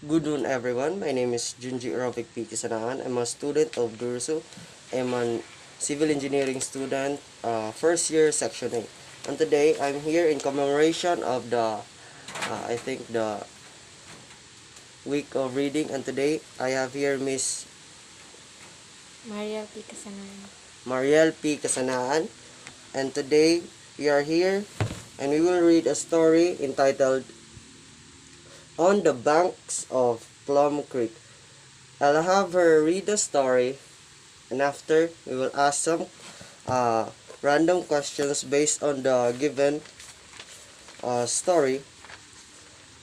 Good noon, everyone. My name is Junji Rovik P. Kisanaan. I'm a student of Dursu. I'm a civil engineering student, first year, section A. And today, I'm here in commemoration of the week of reading. And today, I have here Miss Mariel P. Kasanan. Mariel P. Kasanaan. And today, we are here and we will read a story entitled On the Banks of Plum Creek. I'll have her read the story, and after we will ask some random questions based on the given story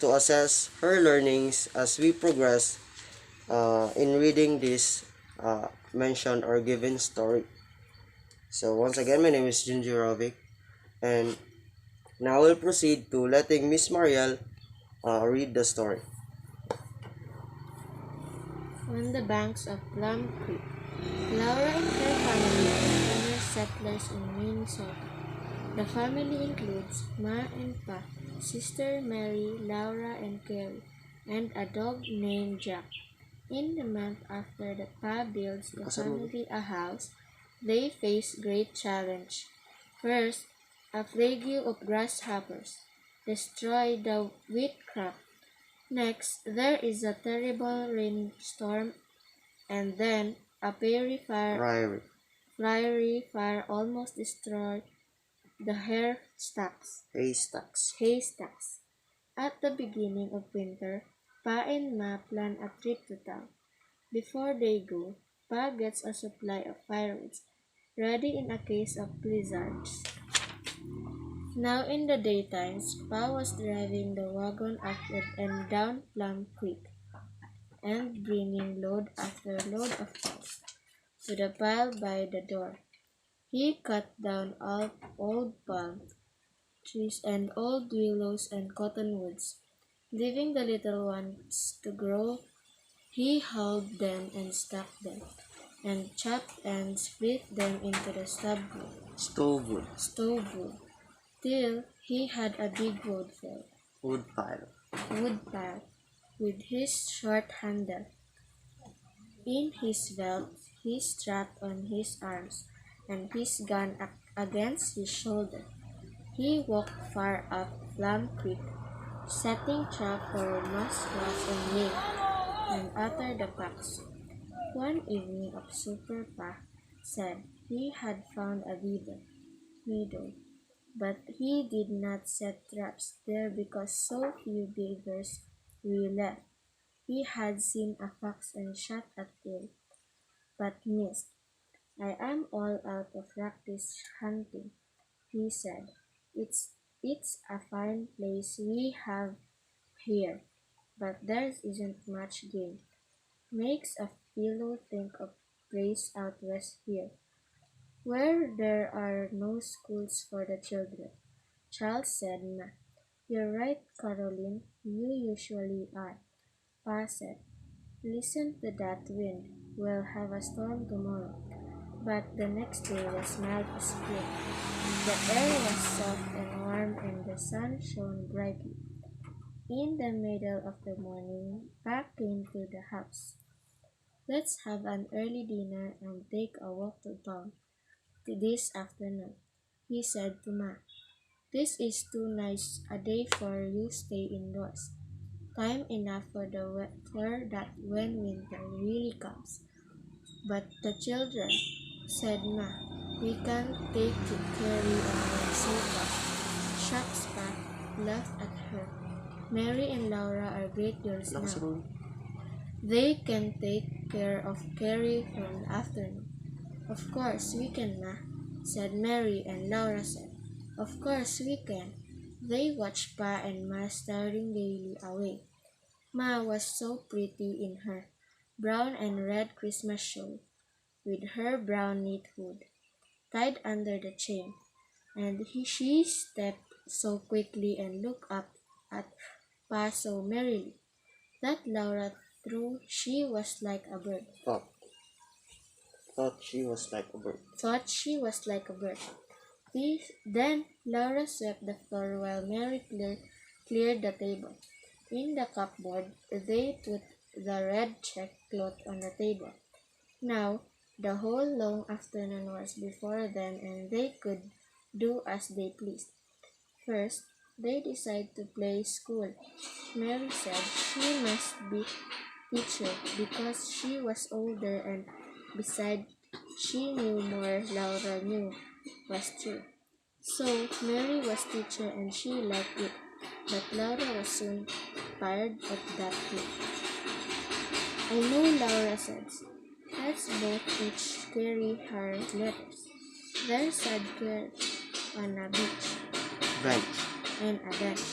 to assess her learnings as we progress in reading this mentioned or given story. So once again, my name is Junji Rovic, and now we'll proceed to letting Miss Mariel read the story. On the banks of Plum Creek, Laura and her family are former settlers in Minnesota. The family includes Ma and Pa, sister Mary, Laura, and Carrie, and a dog named Jack. In the month after the Pa builds the family a house, they face great challenge. First, a plague of grasshoppers destroy the wheat crop. Next, there is a terrible rainstorm, and then a fiery fire almost destroyed the haystacks. At the beginning of winter, Pa and Ma plan a trip to town. Before they go, Pa gets a supply of firewood, ready in a case of blizzards. Now in the daytimes, Pa was driving the wagon up and down Plum Creek, and bringing load after load of logs to the pile by the door. He cut down all old palm trees and old willows and cottonwoods, leaving the little ones to grow. He hauled them and stacked them, and chopped and split them into the stove wood, till he had a big Wood pile. wood pile with his short handle. In his belt he strapped on his arms, and his gun against his shoulder. He walked far up Plum Creek, setting trap for muskrats and mink, and other the packs. One evening of Super Pa said he had found a meadow, but he did not set traps there because so few beavers were left. He had seen a fox and shot at it, but missed. I am all out of practice hunting, he said. It's a fine place we have here, but there isn't much game. Makes a fellow think of place out west here, where there are no schools for the children. Charles said, "Ma, you're right, Caroline. You usually are." Pa said, "Listen to that wind. We'll have a storm tomorrow." But the next day was mild as spring. The air was soft and warm, and the sun shone brightly. In the middle of the morning, Pa came to the house. "Let's have an early dinner and take a walk to town this afternoon," he said to Ma. "This is too nice a day for you stay indoors. Time enough for that when winter really comes." "But the children," said Ma. "We can't take Carrie on our sofa." Shucks, Pa laughed at her. "Mary and Laura are great girls now. They can take care of Carrie from the afternoon." "Of course we can, Ma," said Mary, and Laura said, "Of course we can." They watched Pa and Ma staring gaily away. Ma was so pretty in her brown and red Christmas shawl, with her brown knit hood tied under the chin, and she stepped so quickly and looked up at Pa so merrily that Laura Thought, thought she was like a bird. thought she was like a bird. Then Laura swept the floor while Mary cleared the table. In the cupboard, they put the red check cloth on the table. Now, the whole long afternoon was before them and they could do as they pleased. First, they decided to play school. Mary said she must be teacher because she was older and besides she knew more Laura knew was true. So Mary was teacher and she liked it, but Laura was soon tired of that too. I know, Laura said. Let's both each carry her letters. There sat Carrie on a Bench. bench,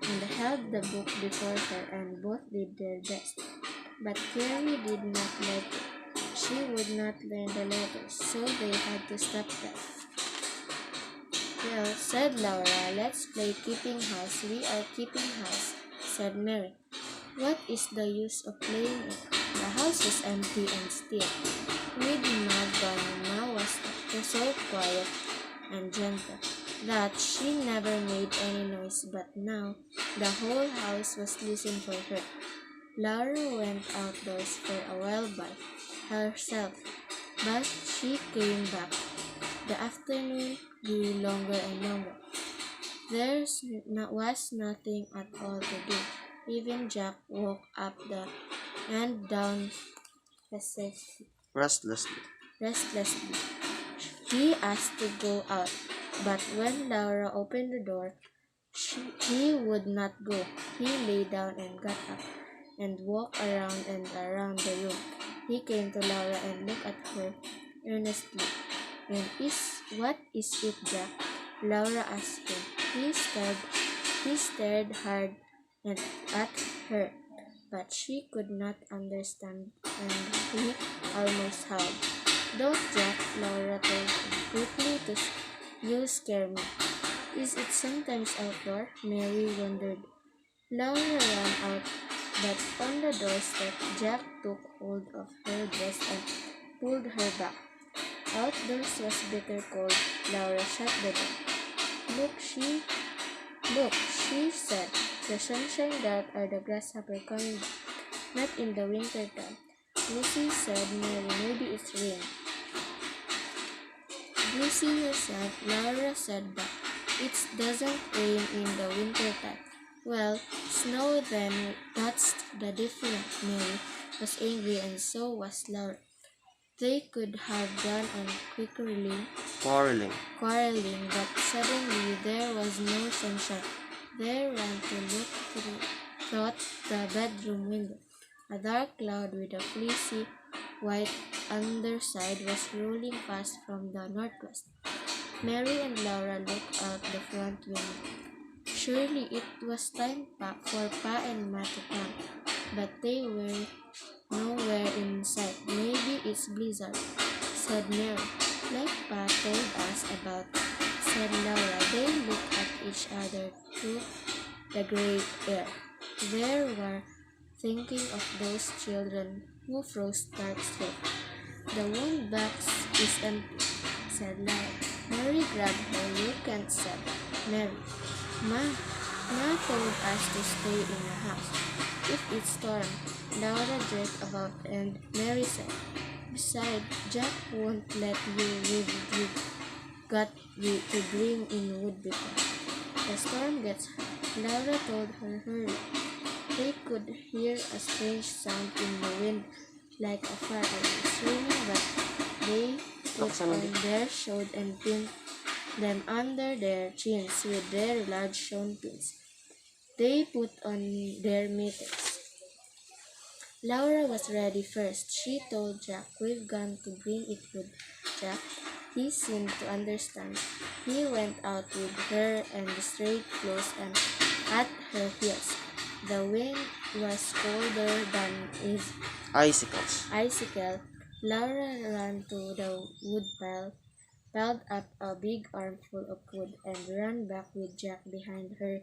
and held the book before her, and both did their best. But Carrie did not like it. She would not learn the letters, so they had to stop that. Well, said Laura, let's play keeping house. We are keeping house, said Mary. What is the use of playing it? The house is empty and still. With Madonna was so quiet and gentle that she never made any noise, but now the whole house was listening for her. Laura went outdoors for a while by herself, but she came back. The afternoon grew longer and longer. There was nothing at all to do. Even Jack walked up and down Restlessly. restlessly. He asked to go out, but when Laura opened the door, he would not go. He lay down and got up and walked around and around the room. He came to Laura and looked at her earnestly. What is it, Jack? Laura asked him. He stared hard at her, but she could not understand, and he almost howled. Don't, Jack, Laura told him quickly. You scare me. Is it sometimes outdoor? Mary wondered. Laura ran out, but on the doorstep, Jack took hold of her dress and pulled her back. Outdoors was bitter cold. Laura shut the door. Look, she said. The sunshine that are the grasshopper coming back. Not in the winter time. Lucy said, Mary, maybe it's rain. Lucy yourself, Laura said back. It doesn't rain in the winter time. Well, snow then, that's the difference. Mary was angry and so was Laura. They could have gone on Quarreling. but suddenly there was no sunshine. They ran to look through the bedroom window. A dark cloud with a fleecy white underside was rolling past from the northwest. Mary and Laura looked out the front window. Surely it was time for Pa and Ma to come, but they were nowhere in sight. Maybe it's blizzard, said Mary. Like Pa told us about, said Laura. They looked at each other through the gray air. They were thinking of those children who froze dark straight. The wound box is empty, said Laura. Mary grabbed her. You can't, said Mary. Ma told us to stay in the house. If it stormed, Laura jerked about and Mary said, besides, Jack won't let you live. You got to bring in wood before the storm gets high. Laura told her hurry. They could hear a strange sound in the wind like a fire was raining, but they put on their shoes and pinned them under their chins with their large shown pins. They put on their mittens. Laura was ready first. She told Jack, we've gone to bring it wood, Jack. He seemed to understand. He went out with her and the straight clothes and at her heels. The wind was colder than his icicle. Laura ran to the woodpile, piled up a big armful of wood, and ran back with Jack behind her.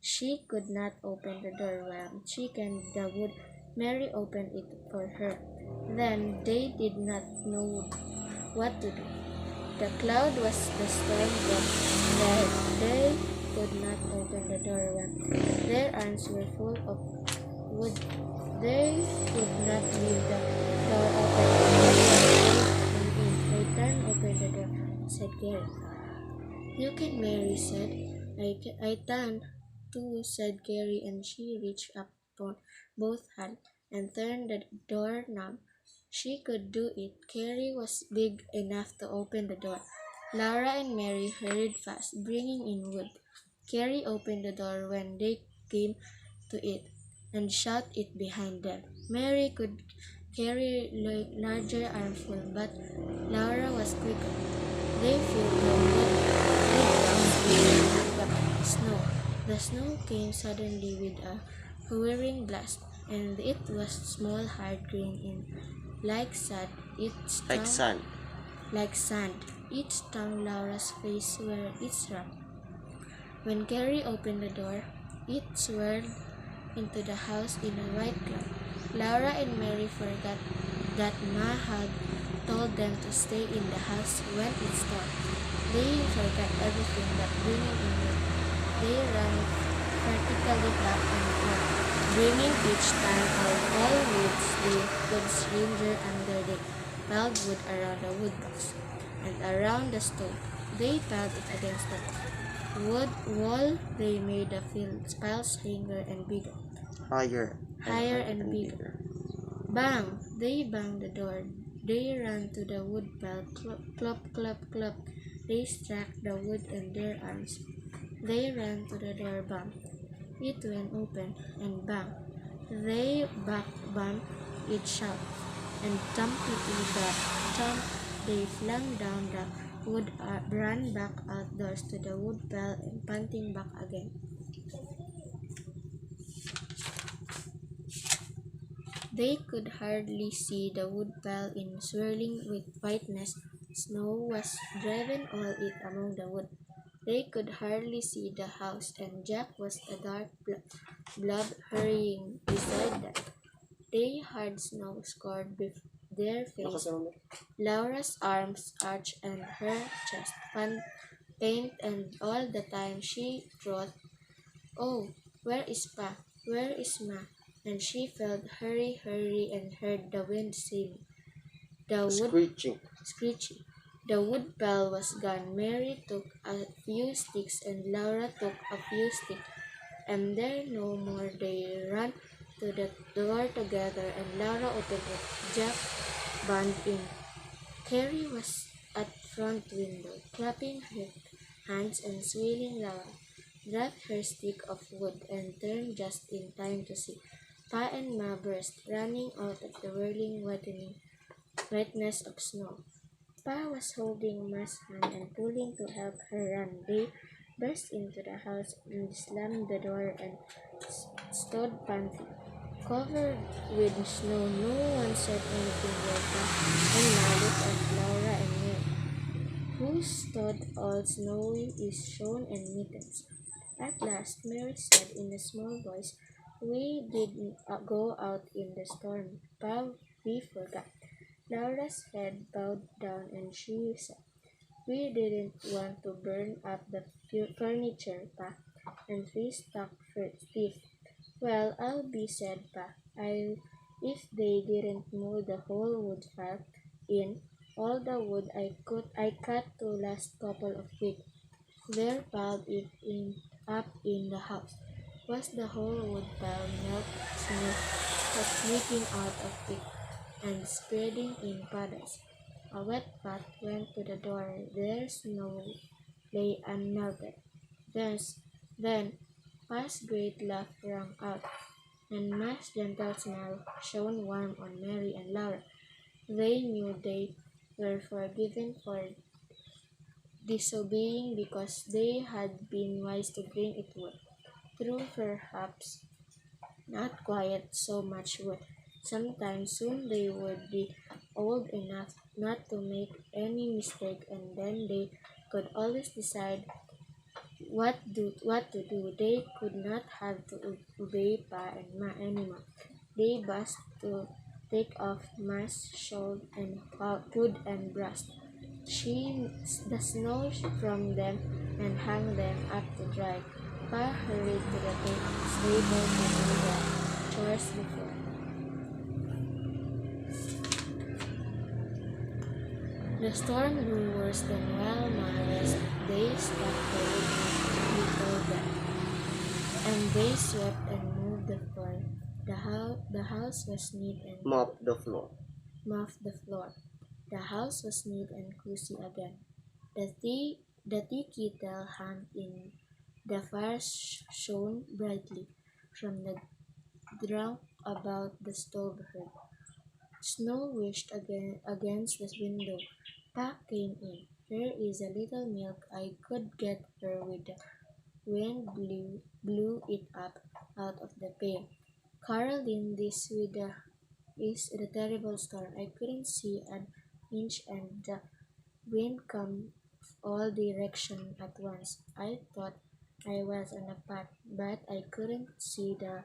She could not open the door while she canned the wood. Mary opened it for her. Then they did not know what to do. The cloud was the storm brought. They could not open the door when their arms were full of wood. They could not leave the door open. I turned open the door, said Gary. You can, Mary said. I turned too, said Gary, and she reached up on both hands and turned the doorknob. She could do it. Carrie was big enough to open the door. Laura and Mary hurried fast, bringing in wood. Carrie opened the door when they came to it and shut it behind them. Mary could carry larger armful, but Laura was quicker. They filled the wood with the snow. The snow came suddenly with a whirring blast, and it was small, hard green and like sand. It Like stung sun. like sand. It stung Laura's face where it struck. When Carrie opened the door, it swirled into the house in a white cloud. Laura and Mary forgot that Ma had told them to stay in the house when it stormed. They forgot everything but bringing in wood. They ran vertically back and forth, bringing each time out all woods they could stranger under the piled wood around the wood box and around the stove. They piled it against the wood wall. They made the piles higher and bigger. Higher and bigger. Bang! They banged the door. They ran to the wood pile. Clop, clop, clop, clop. They struck the wood in their arms. They ran to the door. Bang! It went open, and bang! They bumped it shut, and thumpity the thump. They flung down the wood, ran back outdoors to the wood pile, and panting back again. They could hardly see the woodpile in swirling with whiteness. Snow was driven all it among the wood. They could hardly see the house, and Jack was a dark blob hurrying beside them. They hard snow scored their face. Laura's arms arched and her chest pained, and all the time she thought, "Oh, where is Pa? Where is Ma?" And she felt hurry, hurry, and heard the wind sing. The wood screeching. The wood pile was gone. Mary took a few sticks, and Laura took a few sticks, and there no more. They ran to the door together, and Laura opened it. Jack banged in. Carrie was at front window, clapping her hands and swilling. Laura dropped her stick of wood and turned just in time to see Pa and Ma burst, running out of the whirling wetness of snow. Pa was holding Ma's hand and pulling to help her run. They burst into the house and slammed the door and stood panting. Covered with snow, no one said anything while Pa and Ma looked at Laura and Mary, who stood all snowy with shoes and mittens. At last, Mary said in a small voice, "We didn't go out in the storm, Pa. We forgot." Laura's head bowed down and she said, "We didn't want to burn up the furniture, Pa." And we stuck stiff. "Well, I'll be said, Pa. If they didn't mow the whole wood pile in, all the wood I cut to last couple of weeks, there piled it up in the house." Was the whole wood pile melt? Snow was leaking out of it and spreading in puddles. A wet path went to the door. There snow lay unmelted. Then Pa's great laugh rang out, and Ma's gentle smile shone warm on Mary and Laura. They knew they were forgiven for disobeying because they had been wise to bring it wood. True, perhaps not quite so much wood. Sometime soon they would be old enough not to make any mistake, and then they could always decide what to do. They could not have to obey Pa and Ma anymore. They must to take off Ma's shawl and hood and brush. the snow from them and hung them up to dry. Pa hurried to the stable to do the chores before. The storm grew worse than while Ma rest. They stopped the waiting before them, and they swept and moved the floor. The house was neat and Mop the floor. mopped the floor. The house was neat and cozy again. The tea kettle hung in the fire shone brightly from the drunk about the stove heard. Snow wished against the window. Pa came in. Here is a little milk I could get her with the wind blew it up out of the pail. Caroline, is the terrible storm. I couldn't see an inch and the wind come all direction at once. I thought I was on a path, but I couldn't see the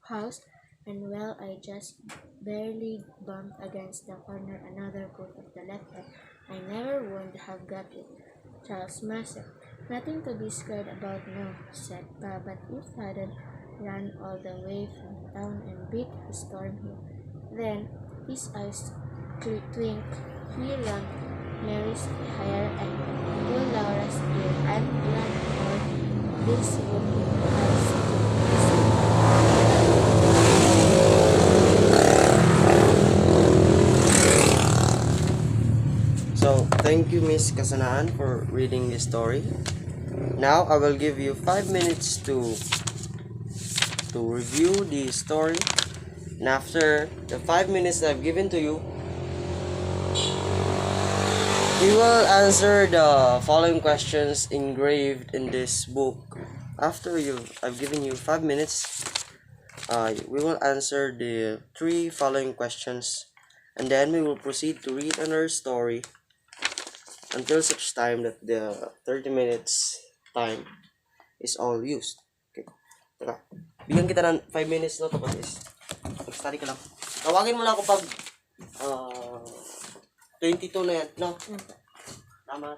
house, and well, I just barely bumped against the corner another foot of the left hand. I never would have got it. Charles Mason. Nothing to be scared about now, said Pa, but if hadn't run all the way from town and beat the storm here. Then his eyes twinkled. He wrung Mary's hair and pulled Laura's ear. I'm glad for this would be nice to So, thank you, Miss Kasanaan, for reading this story. Now, I will give you 5 minutes to review the story. And after the 5 minutes that I've given to you, we will answer the following questions engraved in this book. I've given you 5 minutes, we will answer the 3 following questions, and then we will proceed to read another story until such time that the 30 minutes time is all used. Okay. Tara. Bigyan kita ng 5 minutes, no, tapos is mag-study ka lang. Tawagin mo lang ako pag 22 na yan, no? Tama.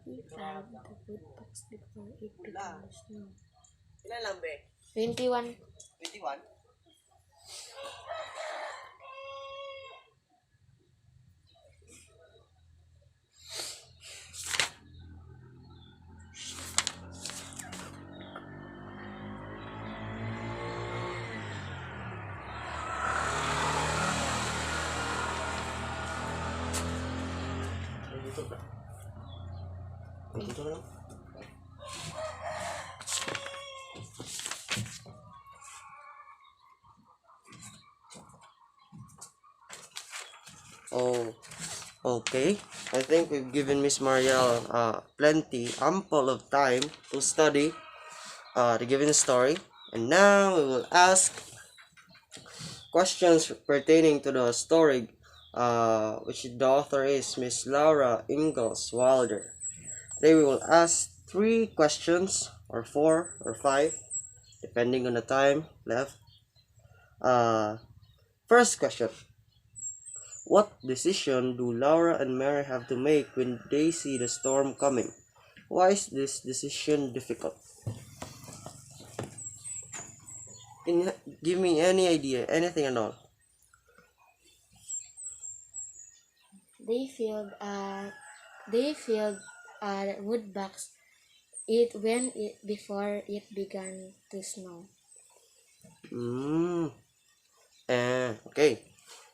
He climbed the woodbox before it began to snow. Ilan lang, be? 21. 21? Dito ba? Dito na lang. Oh, okay. I think we've given Miss Marielle plenty, ample of time to study the given story. And now we will ask questions pertaining to the story, which the author is Miss Laura Ingalls Wilder. Today we will ask 3 questions, or 4 or 5, depending on the time left. First question. What decision do Laura and Mary have to make when they see the storm coming? Why is this decision difficult? Give me any idea, anything at all. They filled wood box before it began to snow. Okay.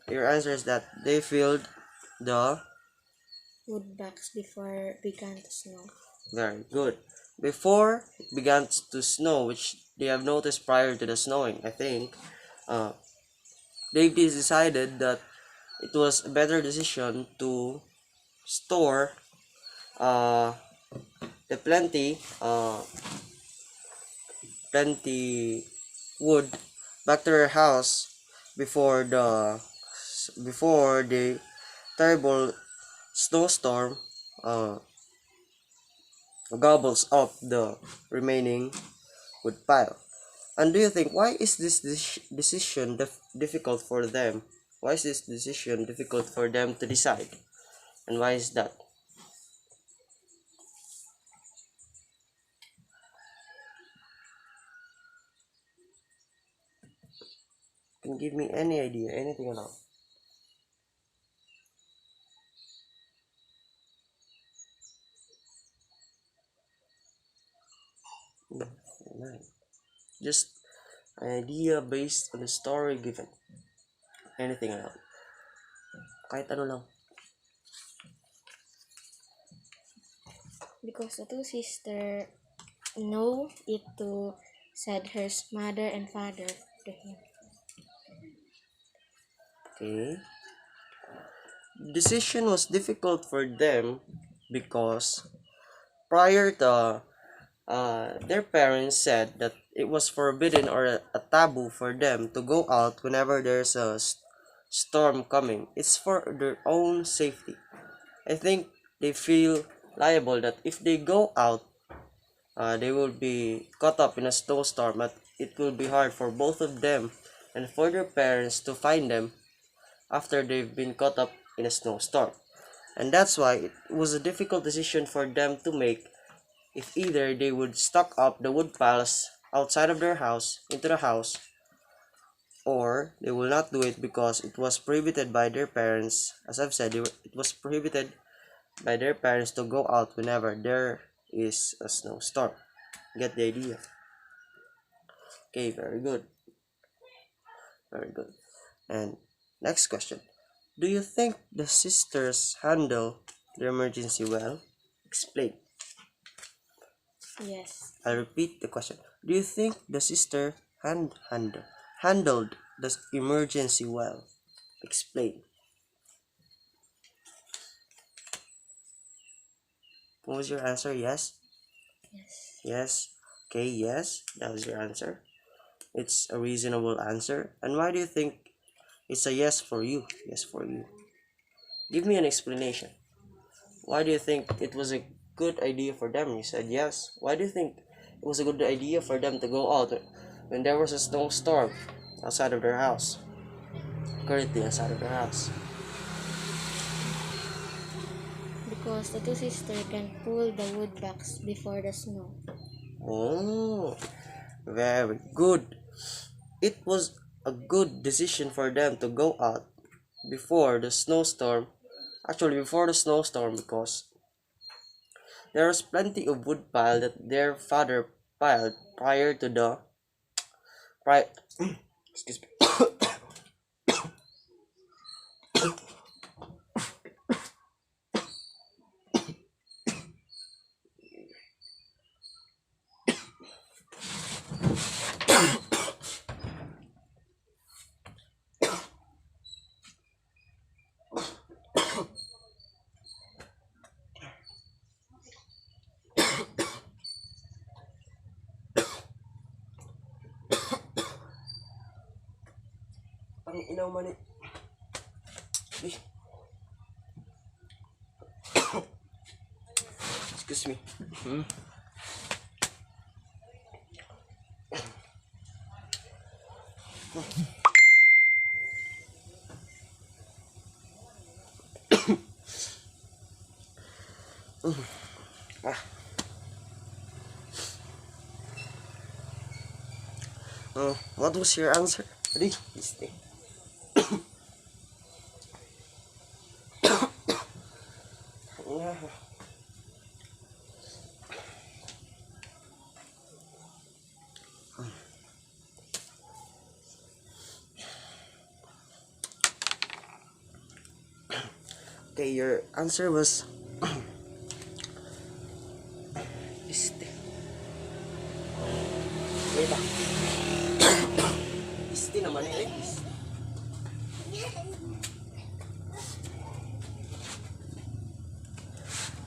Your answer is that they filled the... Wood box before it began to snow. Very good. Before it began to snow, which they have noticed prior to the snowing, I think, they decided that it was a better decision to store uh, the plenty wood back to their house before the terrible snowstorm gobbles up the remaining wood pile. And do you think, why is this decision difficult for them? Why is this decision difficult for them to decide? And why is that? Can you give me any idea, anything at all? Nine. Just an idea based on the story given. Anything at all. Kahit ano lang. Because the two sisters know it too, said her mother and father to him. Okay. Decision was difficult for them because prior to their parents said that it was forbidden or a taboo for them to go out whenever there's a storm coming. It's for their own safety. I think they feel liable that if they go out, they will be caught up in a snowstorm. But it will be hard for both of them and for their parents to find them after they've been caught up in a snowstorm. And that's why it was a difficult decision for them to make if either they would stock up the wood piles outside of their house into the house, or they will not do it because it was prohibited by their parents. As I've said, it was prohibited by their parents to go out whenever there is a snowstorm. Get the idea? Okay, very good. Very good. And next question. Do you think the sisters handle the emergency well? Explain. Yes. I'll repeat the question. Do you think the sister handled the emergency well? Explain. What was your answer? Yes? Yes. Yes? Okay, yes. That was your answer. It's a reasonable answer. And why do you think it's a yes for you? Yes for you. Give me an explanation. Why do you think it was a good idea for them? You said yes. Why do you think it was a good idea for them to go out when there was a snowstorm outside of their house? Currently outside of their house. Because the two sisters can pull the wood box before the snow. Oh, very good. It was a good decision for them to go out before the snowstorm. Actually, before the snowstorm, because there was plenty of wood pile that their father piled prior to the pri- excuse me. Ang inaw man eh. Excuse me. Ah. What was your answer? Ready? Stay. Okay, your answer was este. Wait lang. Este naman eh.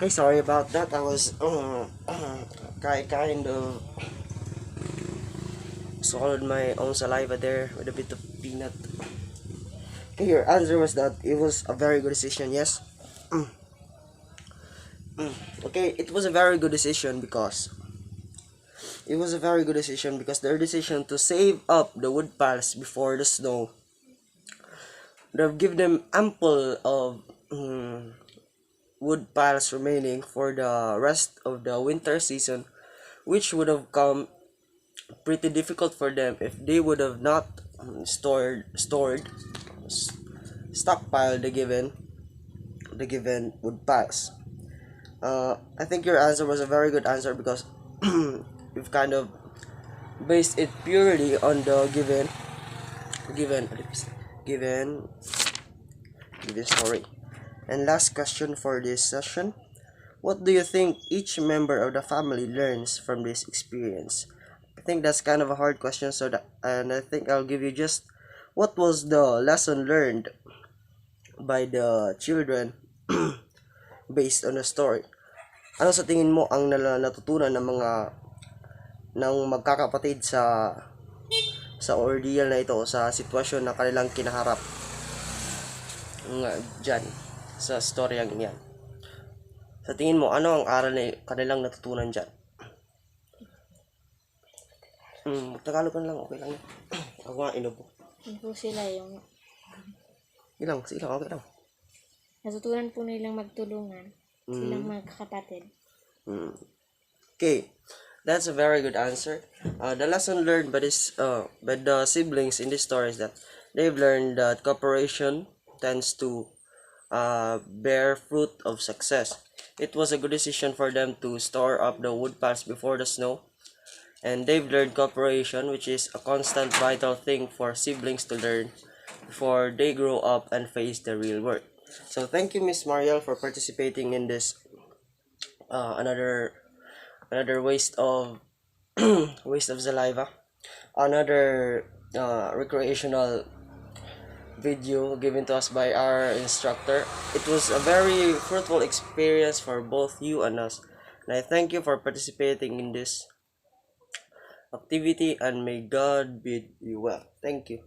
Okay, sorry about that. I was kind of swallowed my own saliva there with a bit of peanut. Okay, your answer was that it was a very good decision. Yes. Okay, it was a very good decision because their decision to save up the wood piles before the snow. They've given them ample of wood piles remaining for the rest of the winter season, which would have come pretty difficult for them if they would have not stockpiled the given wood piles. I think your answer was a very good answer because you've kind of based it purely on the given given story. And last question for this session: What do you think each member of the family learns from this experience? I think that's kind of a hard question, and I think I'll give you just what was the lesson learned by the children based on the story. Ano sa tingin mo ang natutunan ng magkakapatid sa ordeal na ito, sa sitwasyon na kanilang kinaharap nga dyan sa storyang yan? Sa tingin mo, ano ang aral na kanilang natutunan dyan? Tagalog ka na lang, okay lang. Ako nga, inubo. Yun po sila yung Ilang, okay lang. natutunan po nilang magtulungan. Silang magkakapatid. Okay, that's a very good answer. The lesson learned by the siblings in this story is that they've learned that cooperation tends to bear fruit of success. It was a good decision for them to store up the wood piles before the snow, and they've learned cooperation, which is a constant vital thing for siblings to learn before they grow up and face the real world. So thank you, Miss Mariel, for participating in this another waste of waste of saliva, another recreational video given to us by our instructor. It was a very fruitful experience for both you and us, and I thank you for participating in this activity, and may God bid you well. Thank you.